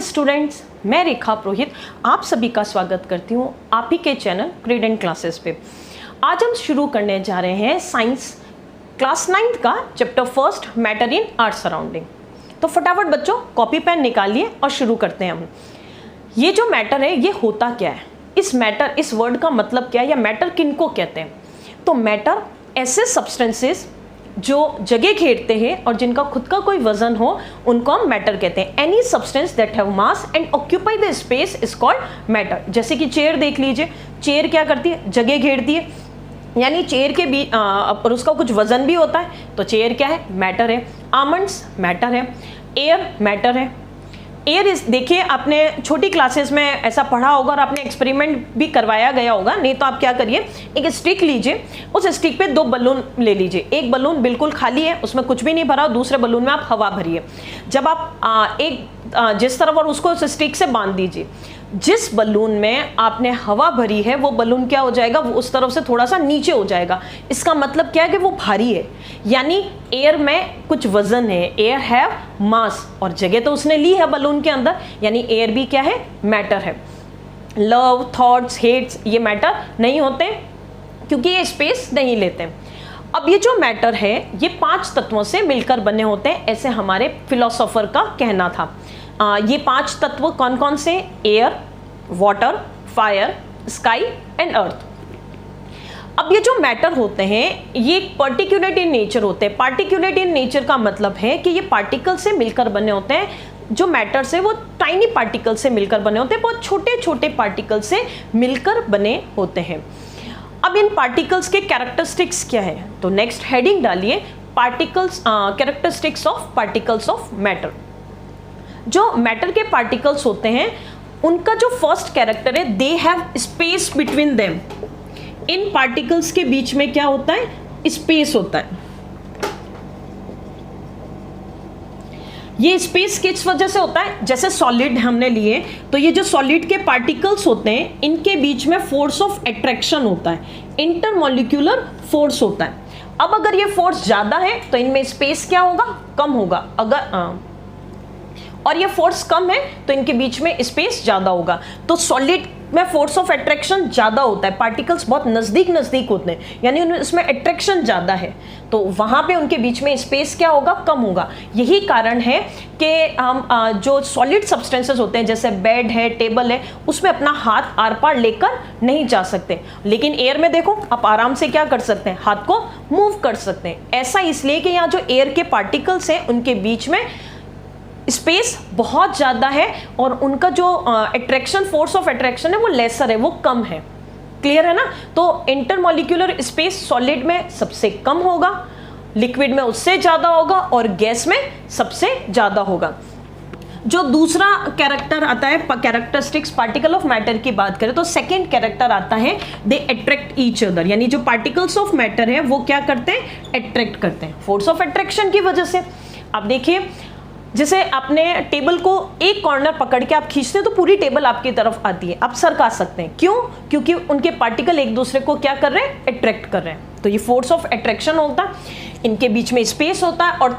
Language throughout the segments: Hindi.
स्टूडेंट्स, मैं रेखा पुरोहित आप सभी का स्वागत करती हूँ आप ही के चैनल क्रीडेंट क्लासेस पे। आज हम शुरू करने जा रहे हैं साइंस क्लास 9th का chapter first matter in our surrounding. तो फटाफट बच्चों कॉपी पेन निकालिए और शुरू करते हैं हम। ये जो मैटर है ये होता क्या है, इस मैटर इस वर्ड का मतलब क्या है या मैटर किनको कहते हैं। तो मैटर ऐसे सब्सटेंसेस जो जगह घेरते हैं और जिनका खुद का कोई वजन हो उनको हम मैटर कहते हैं। Any substance that have mass and occupy the space is called matter. जैसे कि चेयर देख लीजिए, चेयर क्या करती है, जगह घेरती है, यानी चेयर के बीच पर उसका कुछ वजन भी होता है, तो चेयर क्या है, मैटर है। आमंड्स मैटर है, एयर मैटर है। एयर इस देखिए आपने छोटी क्लासेस में ऐसा पढ़ा होगा और आपने एक्सपेरिमेंट भी करवाया गया होगा, नहीं तो आप क्या करिए एक स्टिक लीजिए, उस स्टिक पे 2 बलून ले लीजिए। एक बलून बिल्कुल खाली है, उसमें कुछ भी नहीं भरा, दूसरे बलून में आप हवा भरिए। जब आप जिस तरफ और उसको उस स्टिक से बांध दीजिए, जिस बलून में आपने हवा भरी है वो बलून क्या हो जाएगा, वो उस तरफ से थोड़ा सा नीचे हो जाएगा। इसका मतलब क्या है कि वो भारी है, यानी एयर में कुछ वजन है, एयर हैव मास, और जगह तो उसने ली है बलून के अंदर, यानी एयर भी क्या है, मैटर है। लव, थॉट्स, हेट्स ये मैटर नहीं होते क्योंकि ये स्पेस नहीं लेते। अब ये जो मैटर है ये 5 तत्वों से मिलकर बने होते हैं, ऐसे हमारे फिलोसोफर का कहना था। ये 5 तत्व कौन कौन से, air, water, fire, sky and earth. अब ये जो मैटर होते हैं ये पार्टिकुलेट इन नेचर होते हैं। पार्टिकुलेट इन नेचर का मतलब है कि ये पार्टिकल से मिलकर बने होते हैं। जो मैटर से वो टाइनी पार्टिकल से मिलकर बने होते हैं, बहुत छोटे छोटे पार्टिकल से मिलकर बने होते हैं। अब इन पार्टिकल्स के कैरेक्टरिस्टिक्स क्या है, तो नेक्स्ट हेडिंग डालिए, particles characteristics of particles of matter. जो मैटर के पार्टिकल्स होते हैं उनका जो फर्स्ट कैरेक्टर है, they have space between them. In particles के बीच में क्या होता है, स्पेस होता है। ये स्पेस किस वजह से होता है, जैसे सॉलिड हमने लिए तो ये जो सॉलिड के पार्टिकल्स होते हैं इनके बीच में फोर्स ऑफ अट्रैक्शन होता है, इंटरमॉलिक्यूलर फोर्स होता है। अब अगर ये फोर्स ज्यादा है तो इनमें स्पेस क्या होगा, कम होगा। अगर और ये फोर्स कम है तो इनके बीच में स्पेस ज्यादा होगा। तो सॉलिड में फोर्स ऑफ अट्रैक्शन ज्यादा होता है, पार्टिकल्स बहुत नजदीक नजदीक होते हैं, यानी इसमें अट्रैक्शन ज्यादा है, तो वहां पे उनके बीच में स्पेस क्या होगा, कम होगा। यही कारण है कि हम जो सॉलिड सब्सटेंसेस होते हैं जैसे बेड है, टेबल है, उसमें अपना हाथ आर पार लेकर नहीं जा सकते, लेकिन एयर में देखो आप आराम से क्या कर सकते हैं, हाथ को मूव कर सकते हैं। ऐसा इसलिए कि यहाँ जो एयर के पार्टिकल्स हैं उनके बीच में स्पेस बहुत ज़्यादा है और उनका जो अट्रैक्शन फोर्स ऑफ अट्रैक्शन है वो लेसर है, वो कम है। क्लियर है ना। तो इंटरमॉलिक्यूलर स्पेस सॉलिड में सबसे कम होगा, लिक्विड में उससे ज़्यादा होगा और गैस में सबसे ज़्यादा होगा। जो दूसरा कैरेक्टर आता है, कैरेक्टरिस्टिक्स पार्टिकल ऑफ मैटर की बात करें तो सेकेंड कैरेक्टर आता है, दे अट्रैक्ट ईच अदर, यानी जो पार्टिकल्स ऑफ मैटर है वो क्या करते हैं, अट्रैक्ट करते हैं फोर्स ऑफ अट्रैक्शन की वजह से। अब देखिए जैसे आपने टेबल को एक कॉर्नर पकड़ के आप खींचते हैं तो पूरी टेबल आपकी तरफ आती है, आप सरका सकते हैं, क्यों, क्योंकि उनके पार्टिकल एक दूसरे को क्या कर रहे हैं, अट्रैक्ट कर रहे हैं। तो ये फोर्स ऑफ अट्रैक्शन होता है, इनके बीच में स्पेस होता है। और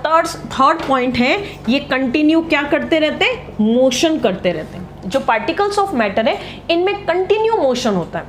थर्ड पॉइंट है, ये कंटिन्यू क्या करते रहते हैं, मोशन करते रहते हैं। जो पार्टिकल्स ऑफ मैटर है इनमें कंटिन्यू मोशन होता है,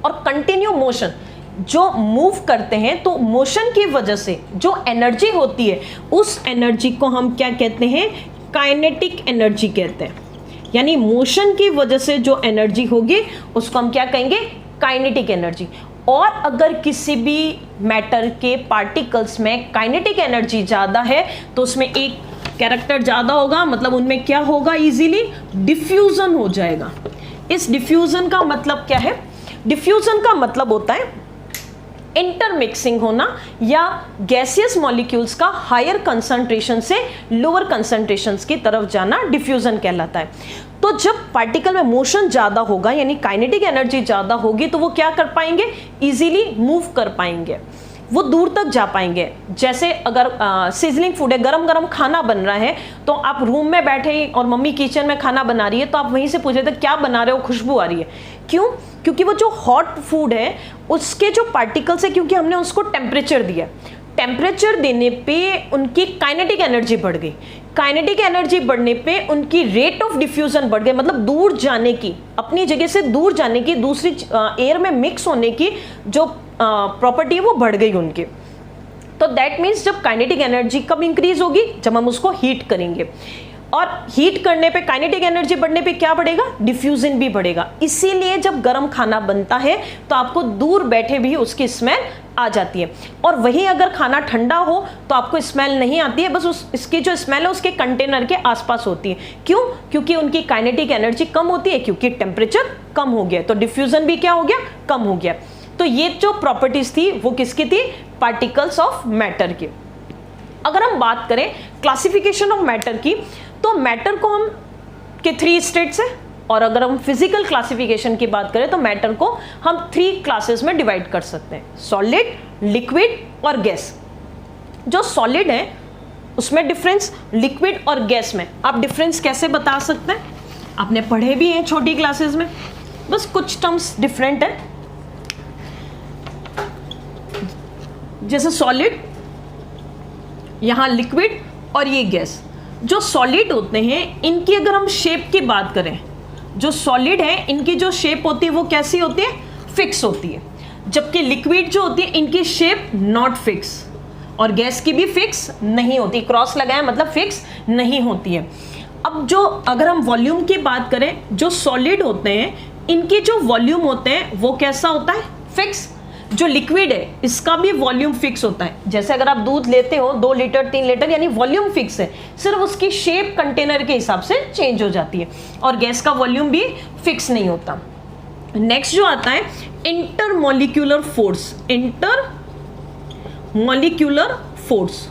और कंटिन्यू मोशन जो मूव करते हैं तो मोशन की वजह से जो एनर्जी होती है उस एनर्जी को हम क्या कहते हैं, काइनेटिक एनर्जी कहते हैं। यानी मोशन की वजह से जो एनर्जी होगी उसको हम क्या कहेंगे, काइनेटिक एनर्जी। और अगर किसी भी मैटर के पार्टिकल्स में काइनेटिक एनर्जी ज़्यादा है तो उसमें एक कैरेक्टर ज़्यादा होगा, मतलब उनमें क्या होगा, इजीली डिफ्यूजन हो जाएगा। इस डिफ्यूजन का मतलब क्या है, डिफ्यूजन का मतलब होता है इंटरमिक्सिंग होना या गैसियस मॉलिक्यूल्स का हायर कंसंट्रेशन से लोअर कंसंट्रेशंस की तरफ जाना डिफ्यूजन कहलाता है। तो जब पार्टिकल में मोशन ज़्यादा होगा यानी काइनेटिक एनर्जी ज़्यादा होगी तो वो क्या कर पाएंगे, इजीली मूव कर पाएंगे, वो दूर तक जा पाएंगे। जैसे अगर सिजलिंग फूड है, गरम गरम खाना बन रहा है, तो आप रूम में बैठे और मम्मी किचन में खाना बना रही है तो आप वहीं से पूछे थे क्या बना रहे हो, खुशबू आ रही है, क्यों, क्योंकि वो जो हॉट फूड है उसके जो पार्टिकल्स है, क्योंकि हमने उसको टेम्परेचर दिया, टेम्परेचर देने पे उनकी काइनेटिक एनर्जी बढ़ गई, काइनेटिक एनर्जी बढ़ने पे उनकी रेट ऑफ डिफ्यूजन बढ़ गई, मतलब दूर जाने की, अपनी जगह से दूर जाने की, दूसरी एयर में मिक्स होने की जो प्रॉपर्टी है वो बढ़ गई उनकी। तो दैट मीन्स जब काइनेटिक एनर्जी कब इंक्रीज होगी, जब हम उसको हीट करेंगे, और हीट करने पे काइनेटिक एनर्जी बढ़ने पे क्या बढ़ेगा, डिफ्यूजन भी बढ़ेगा। इसीलिए जब गर्म खाना बनता है तो आपको दूर बैठे भी उसकी स्मेल आ जाती है, और वही अगर खाना ठंडा हो तो आपको स्मेल नहीं आती है, बस इसकी जो स्मेल है उसके कंटेनर के आसपास होती है। क्यों? क्योंकि उनकी काइनेटिक एनर्जी कम होती है, क्योंकि टेम्परेचर कम हो गया, तो डिफ्यूजन भी क्या हो गया, कम हो गया। तो ये जो प्रॉपर्टीज थी वो किसकी थी, पार्टिकल्स ऑफ मैटर की। अगर हम बात करें क्लासिफिकेशन ऑफ मैटर की, तो मैटर को हम के 3 स्टेट्स है, और अगर हम फिजिकल क्लासिफिकेशन की बात करें तो मैटर को हम 3 क्लासेस में डिवाइड कर सकते हैं, सॉलिड, लिक्विड और गैस। जो सॉलिड है उसमें डिफरेंस, लिक्विड और गैस में आप डिफरेंस कैसे बता सकते हैं, आपने पढ़े भी हैं छोटी क्लासेस में, बस कुछ टर्म्स डिफरेंट है। जैसे सॉलिड, यहां लिक्विड और ये गैस। जो सॉलिड होते हैं इनकी अगर हम शेप की बात करें, जो सॉलिड है इनकी जो शेप होती है वो कैसी होती है, फिक्स होती है, जबकि लिक्विड जो होती है इनकी शेप नॉट फिक्स, और गैस की भी फिक्स नहीं होती, क्रॉस लगाया मतलब फिक्स नहीं होती है। अब जो अगर हम वॉल्यूम की बात करें, जो सॉलिड होते हैं इनके जो वॉल्यूम होते हैं वो कैसा होता है, फिक्स। जो लिक्विड है इसका भी वॉल्यूम फिक्स होता है, जैसे अगर आप दूध लेते हो 2 लीटर 3 लीटर, यानी वॉल्यूम फिक्स है, सिर्फ उसकी शेप कंटेनर के हिसाब से चेंज हो जाती है, और गैस का वॉल्यूम भी फिक्स नहीं होता। नेक्स्ट जो आता है इंटरमॉलिक्यूलर फोर्स, इंटरमॉलिक्यूलर फोर्स।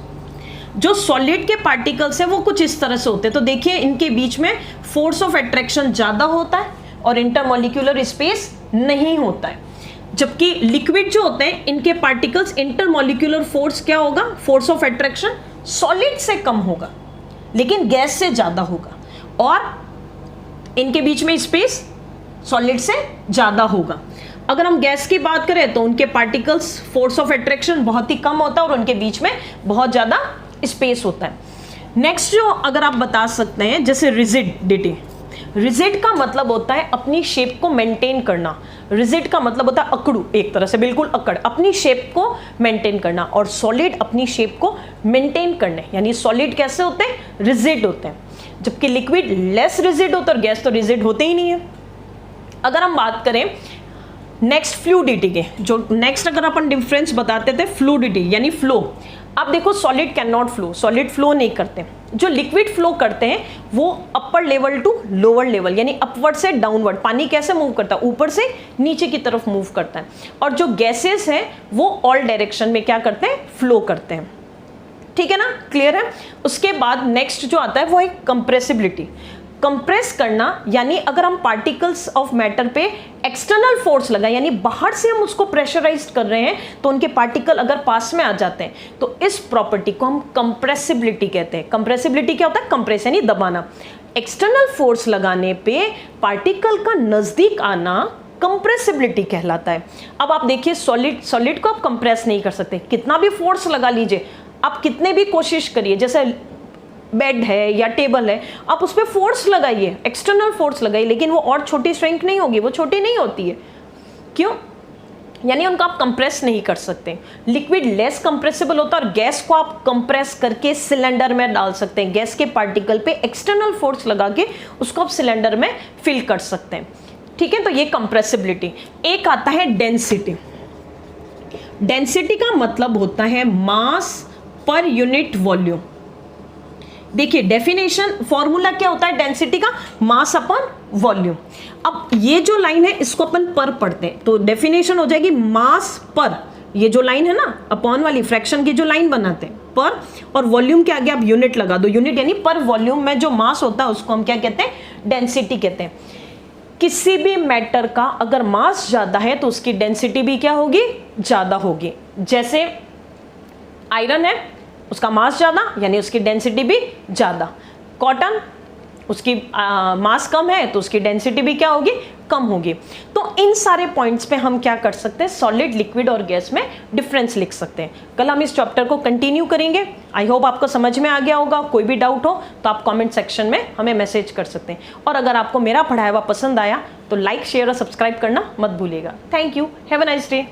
जो सॉलिड के पार्टिकल्स है वो कुछ इस तरह से होते हैं, तो देखिए इनके बीच में फोर्स ऑफ अट्रैक्शन ज्यादा होता है और इंटरमॉलिक्यूलर स्पेस नहीं होता है, जबकि लिक्विड जो होते हैं इनके पार्टिकल्स इंटरमॉलिक्यूलर फोर्स क्या होगा, फोर्स ऑफ अट्रैक्शन सॉलिड से कम होगा लेकिन गैस से ज्यादा होगा, और इनके बीच में स्पेस सॉलिड से ज्यादा होगा। अगर हम गैस की बात करें तो उनके पार्टिकल्स फोर्स ऑफ अट्रैक्शन बहुत ही कम होता है और उनके बीच में बहुत ज्यादा स्पेस होता है। नेक्स्ट जो अगर आप बता सकते हैं, जैसे रिजिडिटी, रिजिड का मतलब होता है अपनी शेप को मेंटेन करना, रिजिड का मतलब होता है अकड़ू, एक तरह से बिल्कुल अकड़, अपनी शेप को मेंटेन करना, और सॉलिड अपनी शेप को मेंटेन करने, यानी सॉलिड कैसे होते हैं, रिजिड होते हैं, जबकि लिक्विड लेस रिजिड होता है और गैस तो रिजिड होते ही नहीं है। अगर हम बात करें नेक्स्ट फ्लूइडिटी के, जो नेक्स्ट अगर अपन डिफरेंस बताते थे फ्लूइडिटी यानी फ्लो, आप देखो solid cannot flow, solid flow नहीं करते, जो लिक्विड फ्लो करते हैं वो upper level to lower level, यानी अपवर्ड से डाउनवर्ड, पानी कैसे मूव करता है, ऊपर से नीचे की तरफ मूव करता है, और जो गैसेस हैं वो ऑल डायरेक्शन में क्या करते हैं, फ्लो करते हैं। ठीक है ना, क्लियर है। उसके बाद नेक्स्ट जो आता है वो है कंप्रेसिबिलिटी, कंप्रेस करना, यानी अगर हम पार्टिकल्स ऑफ मैटर पे एक्सटर्नल फोर्स लगा, यानी बाहर से हम उसको प्रेशराइज कर रहे हैं तो उनके पार्टिकल अगर पास में आ जाते हैं तो इस प्रॉपर्टी को हम कंप्रेसिबिलिटी कहते हैं। कंप्रेसिबिलिटी क्या होता है, कंप्रेस यानी दबाना, एक्सटर्नल फोर्स लगाने पे पार्टिकल का नजदीक आना कंप्रेसिबिलिटी कहलाता है। अब आप देखिए सॉलिड को आप कंप्रेस नहीं कर सकते, कितना भी फोर्स लगा लीजिए, आप कितने भी कोशिश करिए, जैसे बेड है या टेबल है, आप उस पर फोर्स लगाइए, एक्सटर्नल फोर्स लगाइए, लेकिन वो और छोटी श्रिंक नहीं होगी, वो छोटी नहीं होती है। क्यों? यानी उनको आप कंप्रेस नहीं कर सकते। लिक्विड लेस कंप्रेसिबल होता है, और गैस को आप कंप्रेस करके सिलेंडर में डाल सकते हैं, गैस के पार्टिकल पे एक्सटर्नल फोर्स लगा के उसको आप सिलेंडर में फिल कर सकते हैं। ठीक है, तो ये कंप्रेसिबिलिटी। एक आता है डेंसिटी। डेंसिटी का मतलब होता है मास पर यूनिट वॉल्यूम। देखिए डेफिनेशन फॉर्मूला क्या होता है डेंसिटी का, मास अपॉन वॉल्यूम। अब ये जो लाइन है इसको अपन पर पढ़ते हैं, तो डेफिनेशन हो जाएगी मास पर, ये जो लाइन है ना अपॉन वाली फ्रैक्शन की जो लाइन बनाते हैं पर, और वॉल्यूम के आगे आप यूनिट लगा दो, यूनिट यानी पर वॉल्यूम में जो मास होता है उसको हम क्या कहते हैं, डेंसिटी कहते हैं। किसी भी मैटर का अगर मास ज्यादा है तो उसकी डेंसिटी भी क्या होगी, ज्यादा होगी। जैसे आयरन है, उसका मास ज्यादा यानी उसकी डेंसिटी भी ज्यादा। कॉटन उसकी मास कम है तो उसकी डेंसिटी भी क्या होगी, कम होगी। तो इन सारे पॉइंट्स पे हम क्या कर सकते हैं, सॉलिड, लिक्विड और गैस में डिफरेंस लिख सकते हैं। कल हम इस चैप्टर को कंटिन्यू करेंगे। आई होप आपको समझ में आ गया होगा। कोई भी डाउट हो तो आप कमेंट सेक्शन में हमें मैसेज कर सकते हैं। और अगर आपको मेरा पढ़ाया हुआ पसंद आया तो लाइक, शेयर और सब्सक्राइब करना मत भूलिएगा। Thank you, have a nice day.